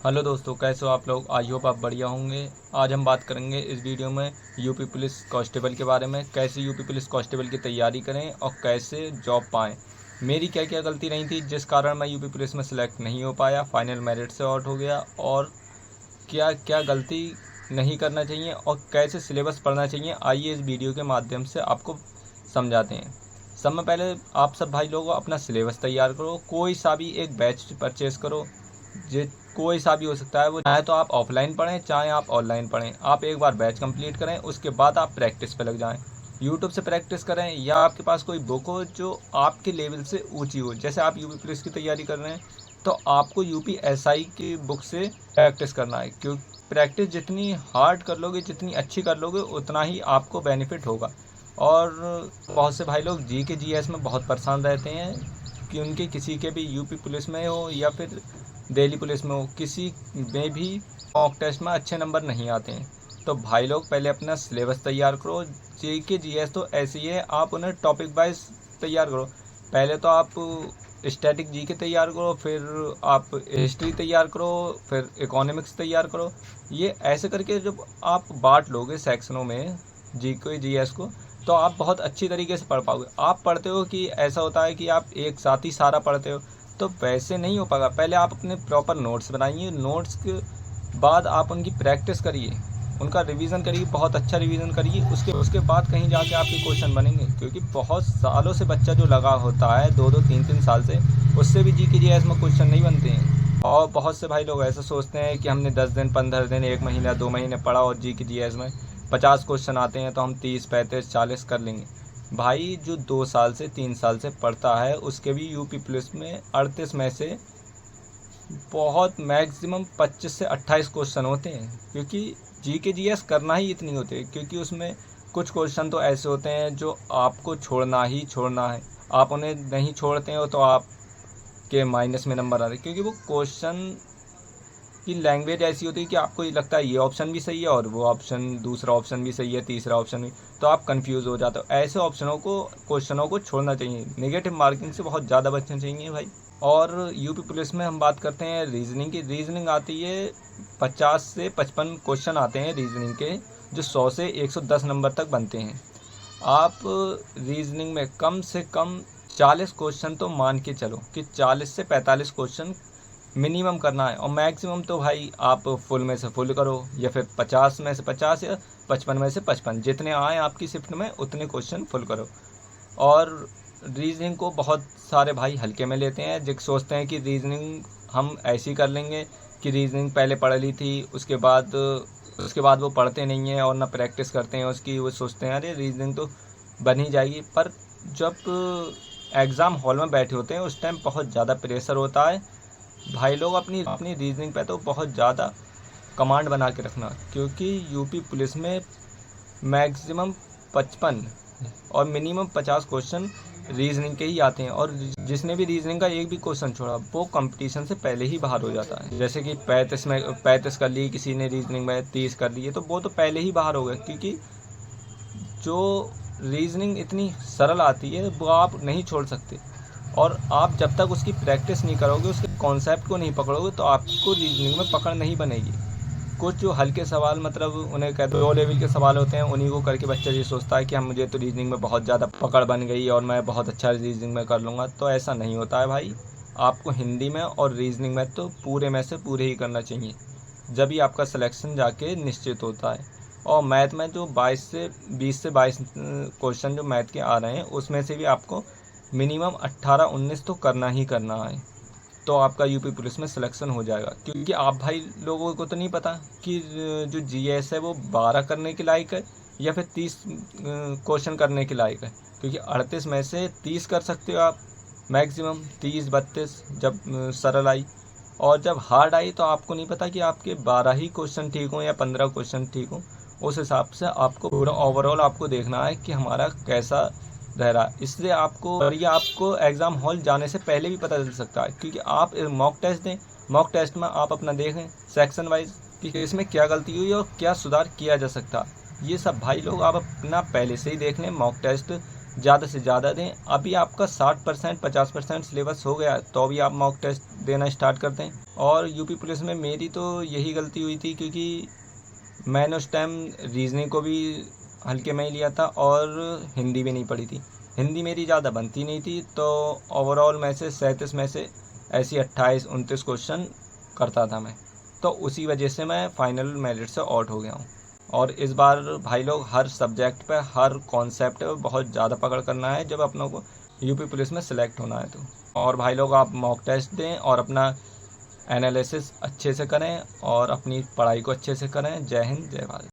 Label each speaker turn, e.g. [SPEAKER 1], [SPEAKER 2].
[SPEAKER 1] Hello दोस्तों, कैसे हो आप लोग। आई होप आप बढ़िया होंगे। आज हम बात करेंगे इस वीडियो में यूपी पुलिस कांस्टेबल के बारे में, कैसे यूपी पुलिस कांस्टेबल की तैयारी करें और कैसे जॉब पाएं। मेरी क्या क्या गलती रही थी जिस कारण मैं यूपी पुलिस में सिलेक्ट नहीं हो पाया, फाइनल मेरिट से आउट हो गया, और क्या क्या गलती नहीं करना चाहिए और कैसे सिलेबस पढ़ना चाहिए, आइए इस वीडियो के माध्यम से आपको समझाते हैं। सब में पहले आप सब भाई लोगों अपना सिलेबस तैयार करो। कोई सा भी एक बैच परचेज़ करो, जे कोई सा भी हो सकता है, वो चाहे तो आप ऑफलाइन पढ़ें चाहे आप ऑनलाइन पढ़ें। आप एक बार बैच कंप्लीट करें, उसके बाद आप प्रैक्टिस पे लग जाएं। यूट्यूब से प्रैक्टिस करें या आपके पास कोई बुक हो जो आपके लेवल से ऊंची हो। जैसे आप यूपी पुलिस की तैयारी कर रहे हैं तो आपको यूपी एसआई की बुक से प्रैक्टिस करना है, क्योंकि प्रैक्टिस जितनी हार्ड कर लोगे, जितनी अच्छी कर लोगे, उतना ही आपको बेनिफिट होगा। और बहुत से भाई लोग जी के जीएस में बहुत परेशान रहते हैं कि उनके किसी के भी यूपी पुलिस में हो या फिर दिल्ली पुलिस में हो, किसी में भी मॉक टेस्ट में अच्छे नंबर नहीं आते हैं। तो भाई लोग पहले अपना सिलेबस तैयार करो। जी के जीएस तो ऐसे ही है, आप उन्हें टॉपिक वाइज तैयार करो। पहले तो आप स्टैटिक जी के तैयार करो, फिर आप हिस्ट्री तैयार करो, फिर इकोनॉमिक्स तैयार करो। ये ऐसे करके जब आप बांट लोगे सेक्शनों में जी को जीएस को, तो आप बहुत अच्छी तरीके से पढ़ पाओगे। आप पढ़ते हो कि ऐसा होता है कि आप एक साथ ही सारा पढ़ते हो, तो वैसे नहीं हो पाएगा। पहले आप अपने प्रॉपर नोट्स बनाइए, नोट्स के बाद आप उनकी प्रैक्टिस करिए, उनका रिवीजन करिए, बहुत अच्छा रिवीजन करिए। उसके बाद कहीं जाके आपके क्वेश्चन बनेंगे, क्योंकि बहुत सालों से बच्चा जो लगा होता है, 2-2 3-3 साल से, उससे भी जी के जीएस में क्वेश्चन नहीं बनते हैं। और बहुत से भाई लोग ऐसा सोचते हैं कि हमने 10 दिन 15 दिन 1 महीना 2 महीने पढ़ा और जी के जीएस में 50 क्वेश्चन आते हैं तो हम 30-35-40 कर लेंगे। भाई जो 2 साल से 3 साल से पढ़ता है उसके भी यूपी पुलिस में 38 में से बहुत मैक्सिमम 25 से 28 क्वेश्चन होते हैं, क्योंकि जी के जीएस करना ही इतनी होते हैं। क्योंकि उसमें कुछ क्वेश्चन तो ऐसे होते हैं जो आपको छोड़ना ही छोड़ना है। आप उन्हें नहीं छोड़ते हो तो आपके माइनस में नंबर आते हैं, क्योंकि वो क्वेश्चन की लैंग्वेज ऐसी होती है कि आपको ये लगता है ये ऑप्शन भी सही है और वो ऑप्शन, दूसरा ऑप्शन भी सही है, तीसरा ऑप्शन भी, तो आप कंफ्यूज हो जाते हो। ऐसे क्वेश्चनों को छोड़ना चाहिए। नेगेटिव मार्किंग से बहुत ज़्यादा बचना चाहिए भाई। और यूपी पुलिस में हम बात करते हैं रीजनिंग की। रीजनिंग आती है 50 से 55 क्वेश्चन आते हैं रीजनिंग के, जो 100 से 110 नंबर तक बनते हैं। आप रीजनिंग में कम से कम 40 क्वेश्चन तो मान के चलो कि 40 से 45 क्वेश्चन मिनिमम करना है। और मैक्सिमम तो भाई आप फुल में से फुल करो, या फिर 50 में से 50 या 55 में से 55, जितने आए आपकी शिफ्ट में उतने क्वेश्चन फुल करो। और रीजनिंग को बहुत सारे भाई हल्के में लेते हैं, जो सोचते हैं कि रीजनिंग हम ऐसी कर लेंगे कि रीजनिंग पहले पढ़ ली थी, उसके बाद वो पढ़ते नहीं हैं और ना प्रैक्टिस करते हैं उसकी। वो सोचते हैं अरे रीजनिंग तो बन ही जाएगी। पर जब एग्ज़ाम हॉल में बैठे होते हैं उस टाइम बहुत ज़्यादा प्रेशर होता है। भाई लोग अपनी अपनी रीजनिंग पे तो बहुत ज़्यादा कमांड बना के रखना, क्योंकि यूपी पुलिस में मैक्सिमम 55 और मिनिमम 50 क्वेश्चन रीजनिंग के ही आते हैं। और जिसने भी रीजनिंग का एक भी क्वेश्चन छोड़ा वो कंपटीशन से पहले ही बाहर हो जाता है। जैसे कि 35 कर ली किसी ने, रीजनिंग में 30 कर लिए, तो वो तो पहले ही बाहर हो गए। क्योंकि जो रीजनिंग इतनी सरल आती है वो आप नहीं छोड़ सकते। और आप जब तक उसकी प्रैक्टिस नहीं करोगे, उसके कॉन्सेप्ट को नहीं पकड़ोगे, तो आपको रीजनिंग में पकड़ नहीं बनेगी। कुछ जो हल्के सवाल, मतलब उन्हें कहते हैं लो लेवल के सवाल होते हैं, उन्हीं को करके बच्चा ये सोचता है कि हम मुझे तो रीजनिंग में बहुत ज़्यादा पकड़ बन गई और मैं बहुत अच्छा रीजनिंग में कर लूँगा। तो ऐसा नहीं होता है भाई। आपको हिंदी में और रीजनिंग में तो पूरे में से पूरे ही करना चाहिए, जब ही आपका सिलेक्शन जाके निश्चित होता है। और मैथ में जो 20 से 22 क्वेश्चन जो मैथ के आ रहे हैं, उसमें से भी आपको मिनिमम 18-19 तो करना ही करना है, तो आपका यूपी पुलिस में सिलेक्शन हो जाएगा। क्योंकि आप भाई लोगों को तो नहीं पता कि जो जीएस है वो 12 करने के लायक है या फिर 30 क्वेश्चन करने के लायक है। क्योंकि 38 में से 30 कर सकते हो आप, मैक्सिमम 30-32 जब सरल आई। और जब हार्ड आई तो आपको नहीं पता कि आपके 12 ही क्वेश्चन ठीक हों या 15 क्वेश्चन ठीक हों। उस हिसाब से आपको पूरा ओवरऑल आपको देखना है कि हमारा कैसा रह रहा है। इसलिए आपको एग्ज़ाम हॉल जाने से पहले भी पता चल सकता है, क्योंकि आप मॉक टेस्ट दें, मॉक टेस्ट में आप अपना देखें सेक्शन वाइज कि इसमें क्या गलती हुई और क्या सुधार किया जा सकता है। ये सब भाई लोग आप अपना पहले से ही देख लें। मॉक टेस्ट ज़्यादा से ज़्यादा दें। अभी आपका 60% 50% सिलेबस हो गया तो भी आप मॉक टेस्ट देना स्टार्ट कर दें। और यूपी पुलिस में मेरी तो यही गलती हुई थी, क्योंकि मैंने उस टाइम रीजनिंग को भी हल्के में ही लिया था और हिंदी भी नहीं पढ़ी थी। हिंदी मेरी ज़्यादा बनती नहीं थी, तो ओवरऑल में से 37 में से ऐसी 28-29 क्वेश्चन करता था मैं। तो उसी वजह से मैं फाइनल मेरिट से आउट हो गया हूँ। और इस बार भाई लोग हर सब्जेक्ट पे, हर कॉन्सेप्ट पे बहुत ज़्यादा पकड़ करना है जब अपनों को यूपी पुलिस में सिलेक्ट होना है तो। और भाई लोग आप मॉक टेस्ट दें और अपना एनालिसिस अच्छे से करें और अपनी पढ़ाई को अच्छे से करें। जय हिंद, जय भारत।